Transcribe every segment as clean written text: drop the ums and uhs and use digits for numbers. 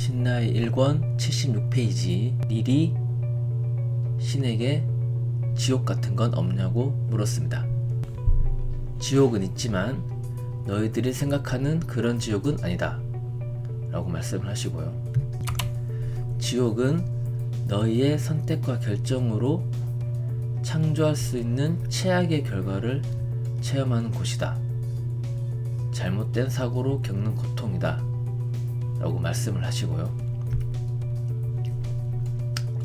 신라의 1권 76페이지. 닐이 신에게 지옥 같은 건 없냐고 물었습니다. 지옥은 있지만 너희들이 생각하는 그런 지옥은 아니다 라고 말씀을 하시고요. 지옥은 너희의 선택과 결정으로 창조할 수 있는 최악의 결과를 체험하는 곳이다. 잘못된 사고로 겪는 고통이다 라고 말씀을 하시고요.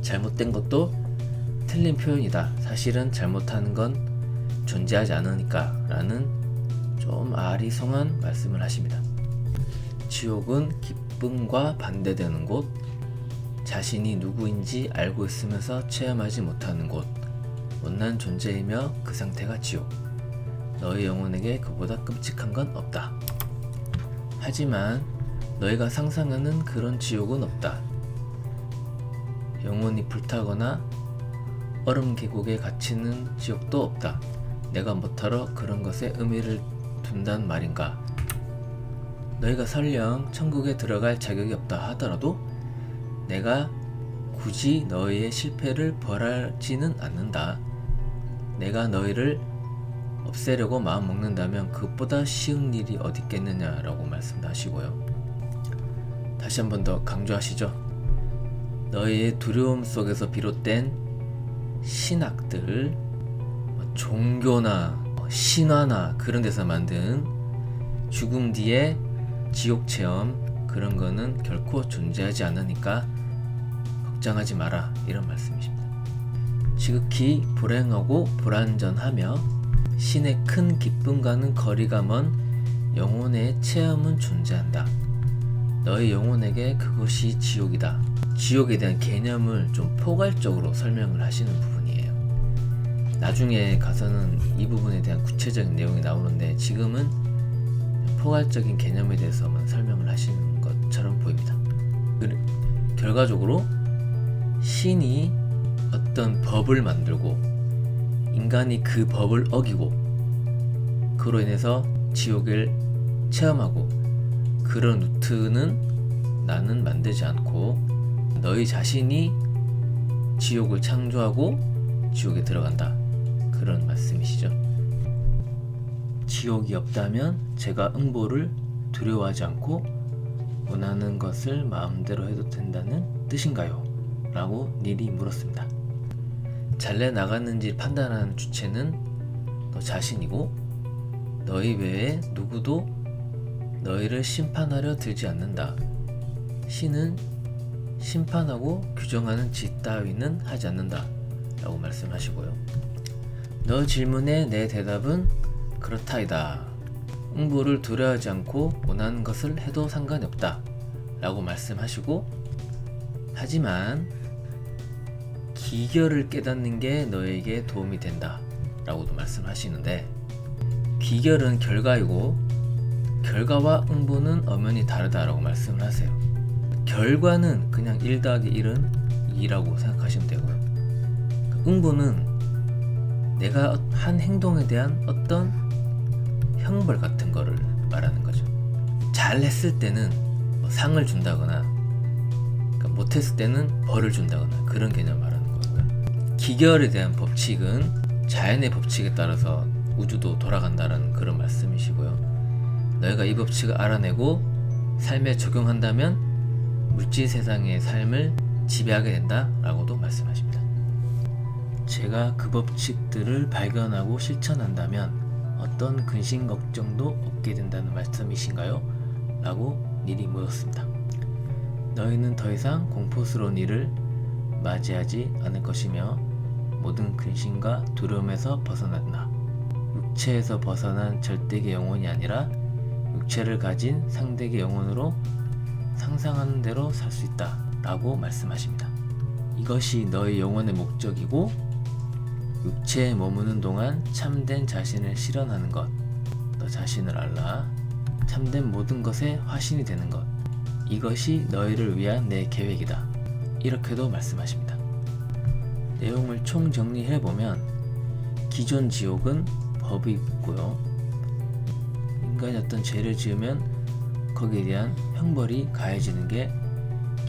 잘못된 것도 틀린 표현이다. 사실은 잘못하는 건 존재하지 않으니까 라는 좀 아리송한 말씀을 하십니다. 지옥은 기쁨과 반대되는 곳, 자신이 누구인지 알고 있으면서 체험하지 못하는 곳, 못난 존재이며 그 상태가 지옥. 너희 영혼에게 그보다 끔찍한 건 없다. 하지만 너희가 상상하는 그런 지옥은 없다. 영혼이 불타거나 얼음 계곡에 갇히는 지옥도 없다. 내가 뭐하러 그런 것에 의미를 둔단 말인가. 너희가 설령 천국에 들어갈 자격이 없다 하더라도 내가 굳이 너희의 실패를 벌하지는 않는다. 내가 너희를 없애려고 마음 먹는다면 그것보다 쉬운 일이 어디 있겠느냐라고 말씀하시고요. 다시 한 번 더 강조하시죠. 너희의 두려움 속에서 비롯된 신학들, 종교나 신화나 그런 데서 만든 죽음 뒤에 지옥 체험, 그런 거는 결코 존재하지 않으니까 걱정하지 마라, 이런 말씀이십니다. 지극히 불행하고 불완전하며 신의 큰 기쁨과는 거리가 먼 영혼의 체험은 존재한다. 너희 영혼에게 그것이 지옥이다. 지옥에 대한 개념을 좀 포괄적으로 설명을 하시는 부분이에요. 나중에 가서는 이 부분에 대한 구체적인 내용이 나오는데 지금은 포괄적인 개념에 대해서만 설명을 하시는 것처럼 보입니다. 결과적으로 신이 어떤 법을 만들고 인간이 그 법을 어기고 그로 인해서 지옥을 체험하고, 그런 루트는 나는 만들지 않고 너희 자신이 지옥을 창조하고 지옥에 들어간다, 그런 말씀이시죠. 지옥이 없다면 제가 응보를 두려워하지 않고 원하는 것을 마음대로 해도 된다는 뜻인가요? 라고 닐이 물었습니다. 잘내 나갔는지 판단하는 주체는 너 자신이고 너희 외에 누구도 너희를 심판하려 들지 않는다. 신은 심판하고 규정하는 짓 따위는 하지 않는다 라고 말씀하시고요. 너 질문에 내 대답은 그렇다이다. 응보를 두려워하지 않고 원하는 것을 해도 상관이 없다 라고 말씀하시고, 하지만 기결을 깨닫는 게 너에게 도움이 된다 라고도 말씀하시는데, 기결은 결과이고 결과와 응보는 엄연히 다르다라고 말씀을 하세요. 결과는 그냥 1 더하기 1은 2라고 생각하시면 되고요. 응보는 내가 한 행동에 대한 어떤 형벌 같은 거를 말하는 거죠. 잘했을 때는 상을 준다거나, 못했을 때는 벌을 준다거나, 그런 개념을 말하는 거고요. 기결에 대한 법칙은 자연의 법칙에 따라서 우주도 돌아간다는 그런 말씀이시고요. 너희가 이 법칙을 알아내고 삶에 적용한다면 물질 세상의 삶을 지배하게 된다 라고도 말씀하십니다. 제가 그 법칙들을 발견하고 실천한다면 어떤 근심 걱정도 없게 된다는 말씀이신가요? 라고 닐이 물었습니다. 너희는 더 이상 공포스러운 일을 맞이하지 않을 것이며 모든 근심과 두려움에서 벗어난다. 육체에서 벗어난 절대의 영혼이 아니라 육체를 가진 상대의 영혼으로 상상하는 대로 살 수 있다 라고 말씀하십니다. 이것이 너의 영혼의 목적이고 육체에 머무는 동안 참된 자신을 실현하는 것, 너 자신을 알라, 참된 모든 것에 화신이 되는 것, 이것이 너희를 위한 내 계획이다, 이렇게도 말씀하십니다. 내용을 총정리해보면 기존 지옥은 법이 있고요, 인간이 어떤 죄를 지으면 거기에 대한 형벌이 가해지는 게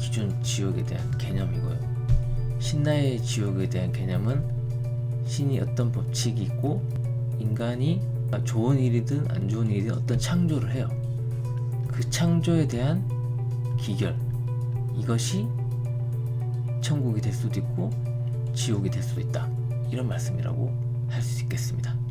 기존 지옥에 대한 개념이고요. 신라의 지옥에 대한 개념은 신이 어떤 법칙이 있고 인간이 좋은 일이든 안 좋은 일이든 어떤 창조를 해요. 그 창조에 대한 기결, 이것이 천국이 될 수도 있고 지옥이 될 수도 있다, 이런 말씀이라고 할 수 있겠습니다.